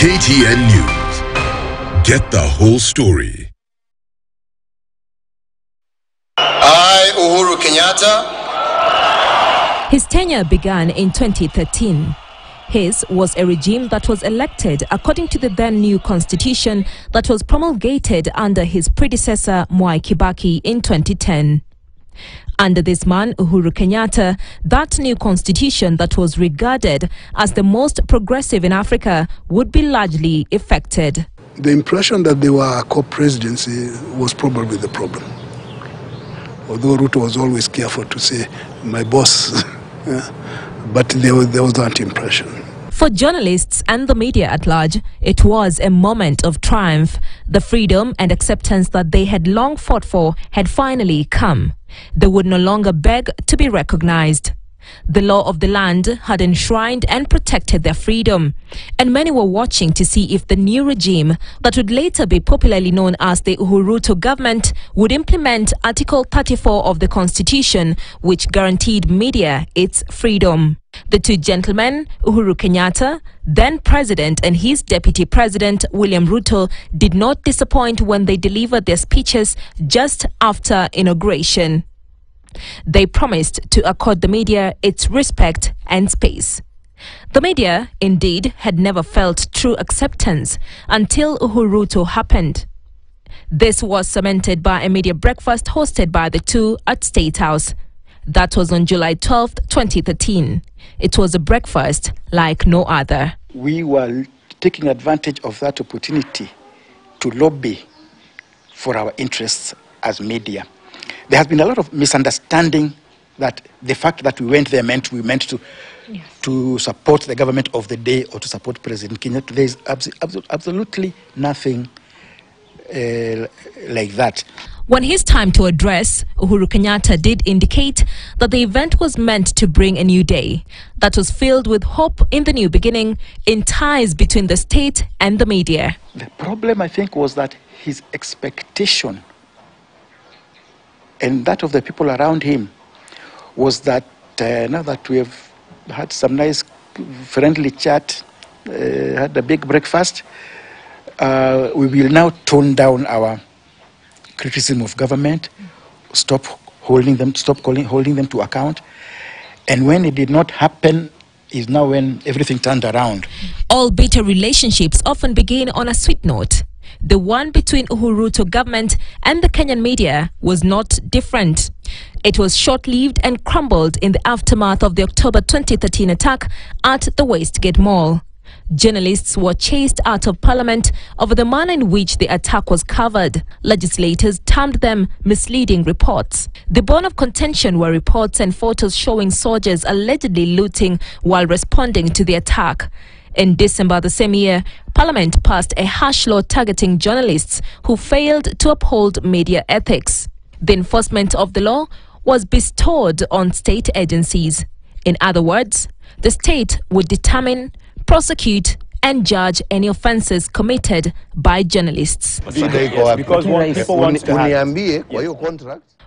KTN News. Get the whole story. I, Uhuru Kenyatta. His tenure began in 2013. His was a regime that was elected according to the then new constitution that was promulgated under his predecessor Mwai Kibaki in 2010. Under this man, Uhuru Kenyatta, that new constitution that was regarded as the most progressive in Africa would be largely effected. The impression that they were a co-presidency was probably the problem. Although Ruto was always careful to say, my boss, but there was that impression. For journalists and the media at large, it was a moment of triumph. The freedom and acceptance that they had long fought for had finally come. They would no longer beg to be recognized. The law of the land had enshrined and protected their freedom, and many were watching to see if the new regime that would later be popularly known as the Uhuru government would implement Article 34 of the Constitution, which guaranteed media its freedom. The two gentlemen, Uhuru Kenyatta, then president, and his deputy president, William Ruto, did not disappoint when they delivered their speeches just after inauguration. They promised to accord the media its respect and space. The media, indeed, had never felt true acceptance until Uhuru Ruto happened. This was cemented by a media breakfast hosted by the two at State House. That was on July 12, 2013. It was a breakfast like no other. We were taking advantage of that opportunity to lobby for our interests as media. There has been a lot of misunderstanding that the fact that we went there meant to support the government of the day or to support President Kenyatta. There is absolutely nothing like that. When his time to address, Uhuru Kenyatta did indicate that the event was meant to bring a new day that was filled with hope in the new beginning, in ties between the state and the media. The problem, I think, was that his expectation and that of the people around him was that now that we have had some nice friendly chat, had a big breakfast, we will now tone down our criticism of government, stop holding them to account. And when it did not happen is now when everything turned around. All bitter relationships often begin on a sweet note. The one between Uhuru Ruto government and the Kenyan media was not different. It was short-lived and crumbled in the aftermath of the October 2013 attack at the Westgate Mall. Journalists were chased out of parliament over the manner in which the attack was covered. Legislators termed them misleading reports. The bone of contention were reports and photos showing soldiers allegedly looting while responding to the attack. In December the same year, Parliament passed a harsh law targeting journalists who failed to uphold media ethics. The enforcement of the law was bestowed on state agencies. In other words, the state would determine, prosecute and judge any offences committed by journalists.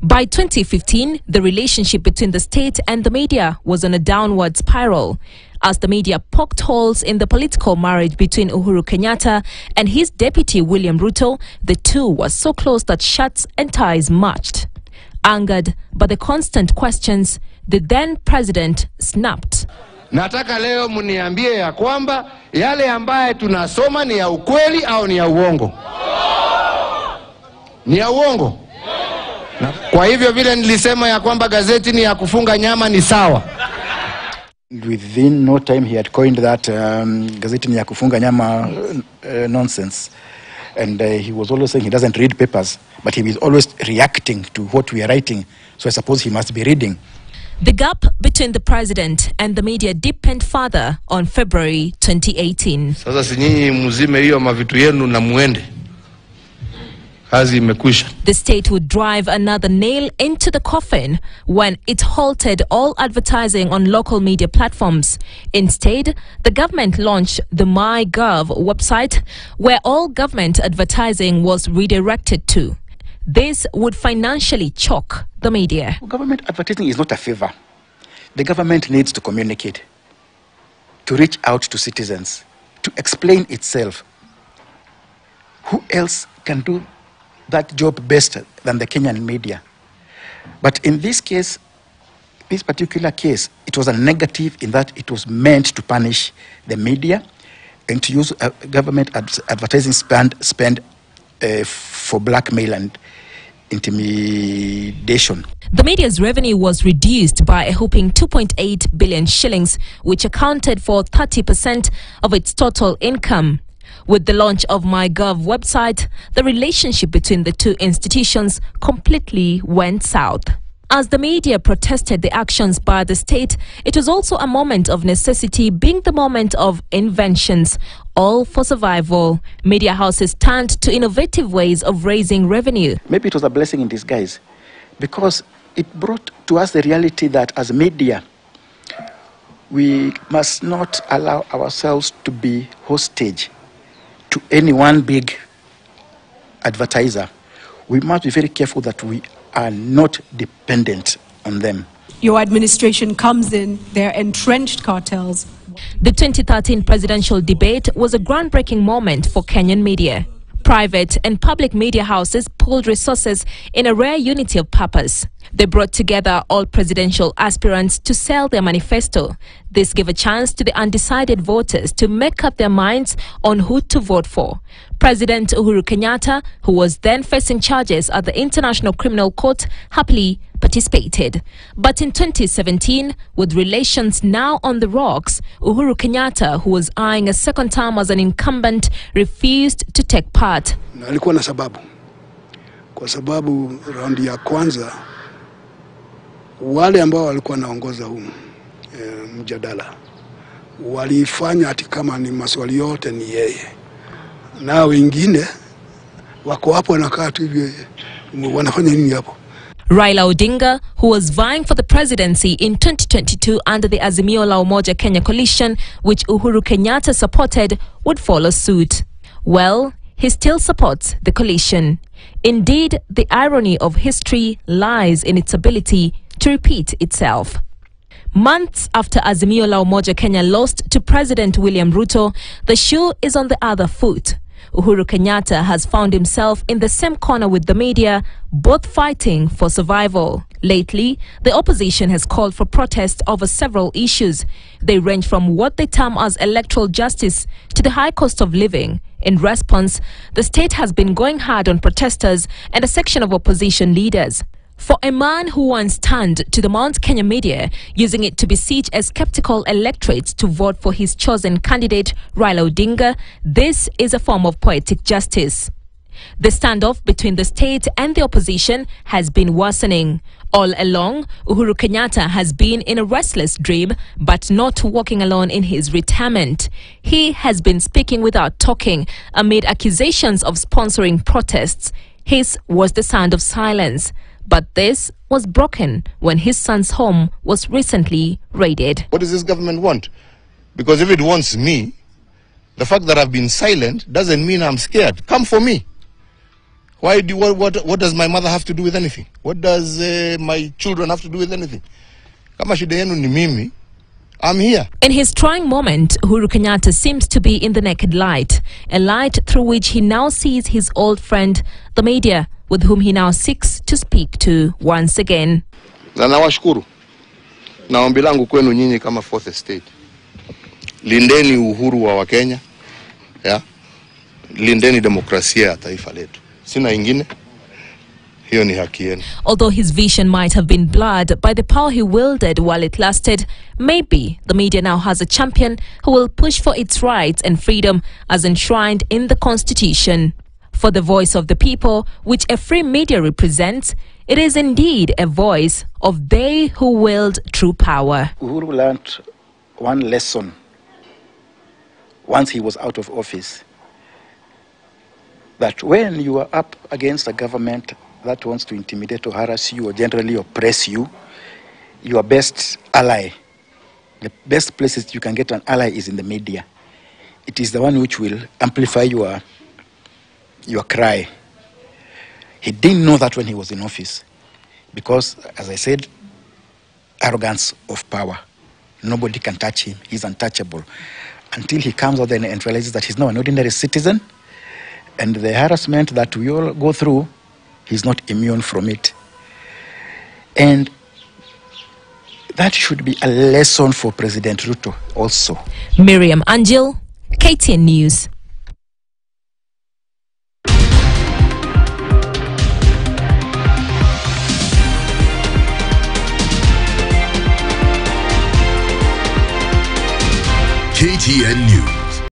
By 2015, the relationship between the state and the media was on a downward spiral. As the media poked holes in the political marriage between Uhuru Kenyatta and his deputy William Ruto, the two were so close that shirts and ties matched. Angered by the constant questions, the then president snapped. Nataka leo muniambie ya kwamba yale ambaye tunasoma ni ya ukweli au ni ya uongo? Ni ya uongo. Kwa hivyo vile nilisema ya kwamba gazeti ni ya kufunga nyama ni sawa. Within no time he had coined that gazeti ni ya kufunga nyama nonsense. And he was always saying he doesn't read papers, but he was always reacting to what we are writing. So I suppose he must be reading. The gap between the president and the media deepened further on February 2018. Sasa si nyinyi mzime hiyo mavitu yenu na muende. Kazi imekwisha. The state would drive another nail into the coffin when it halted all advertising on local media platforms. Instead, the government launched the MyGov website, where all government advertising was redirected to. This would financially choke the media. Government advertising is not a favor. The government needs to communicate, to reach out to citizens, to explain itself. Who else can do that job best than the Kenyan media? But in this case, this particular case, it was a negative in that it was meant to punish the media and to use government advertising spend for blackmail and intimidation. The media's revenue was reduced by a whopping 2.8 billion shillings, which accounted for 30% of its total income. With the launch of MyGov website, the relationship between the two institutions completely went south. As the media protested the actions by the state, it was also a moment of necessity, being the moment of inventions, all for survival. Media houses turned to innovative ways of raising revenue. Maybe it was a blessing in disguise, because it brought to us the reality that as media, we must not allow ourselves to be hostage to any one big advertiser. We must be very careful that we are not dependent on them. Your administration comes in, they're entrenched cartels. The 2013 presidential debate was a groundbreaking moment for Kenyan media. Private and public media houses pooled resources in a rare unity of purpose. They brought together all presidential aspirants to sell their manifesto. This gave a chance to the undecided voters to make up their minds on who to vote for. President Uhuru Kenyatta, who was then facing charges at the International Criminal Court, happily participated. But in 2017, with relations now on the rocks, Uhuru Kenyatta, who was eyeing a second term as an incumbent, refused to take part. Alikuwa na sababu. Kwa sababu raundi ya kwanza wale ambao walikuwa naongoza huu mjadala walifanya ati kama ni maswali yote ni yeye, na wengine wako hapo wanakaa tu hivi, wanafanya nini hapo? Raila Odinga, who was vying for the presidency in 2022 under the Azimio la Umoja Kenya coalition, which Uhuru Kenyatta supported, would follow suit. Well, he still supports the coalition. Indeed, the irony of history lies in its ability to repeat itself. Months after Azimio la Umoja Kenya lost to President William Ruto, the shoe is on the other foot. Uhuru Kenyatta has found himself in the same corner with the media, both fighting for survival. Lately, the opposition has called for protests over several issues. They range from what they term as electoral justice to the high cost of living. In response, the state has been going hard on protesters and a section of opposition leaders. For a man who once turned to the Mount Kenya media, using it to besiege a skeptical electorate to vote for his chosen candidate, Raila Odinga, this is a form of poetic justice. The standoff between the state and the opposition has been worsening. All along, Uhuru Kenyatta has been in a restless dream, but not walking alone in his retirement. He has been speaking without talking amid accusations of sponsoring protests. His was the sound of silence. But this was broken when his son's home was recently raided. What does this government want? Because if it wants me, the fact that I've been silent doesn't mean I'm scared. Come for me. Why do what does my mother have to do with anything? What does my children have to do with anything? Kama shida yenu ni mimi, I'm here. In his trying moment, Uhuru Kenyatta seems to be in the naked light, a light through which he now sees his old friend, the media, with whom he now seeks to speak to once again. Na nawashukuru. Na ombi langu kwenu nyinyi kama fourth estate. Lindeni uhuru wa Wakenya. Ya. Lindeni demokrasia ya taifa letu. Sina ingine. Hiyo ni haki yenu. Although his vision might have been blurred by the power he wielded while it lasted, maybe the media now has a champion who will push for its rights and freedom as enshrined in the Constitution. For the voice of the people, which a free media represents, it is indeed a voice of they who wield true power. Uhuru learned one lesson once he was out of office, that when you are up against a government that wants to intimidate or harass you or generally oppress you, your best ally, the best places you can get an ally is in the media. It is the one which will amplify your cry. He didn't know that when he was in office because, as I said, arrogance of power. Nobody can touch him. He's untouchable. until he comes out and realizes that he's now an ordinary citizen, and the harassment that we all go through, he's not immune from it. And that should be a lesson for President Ruto also. Miriam Angel, KTN News. KTN News.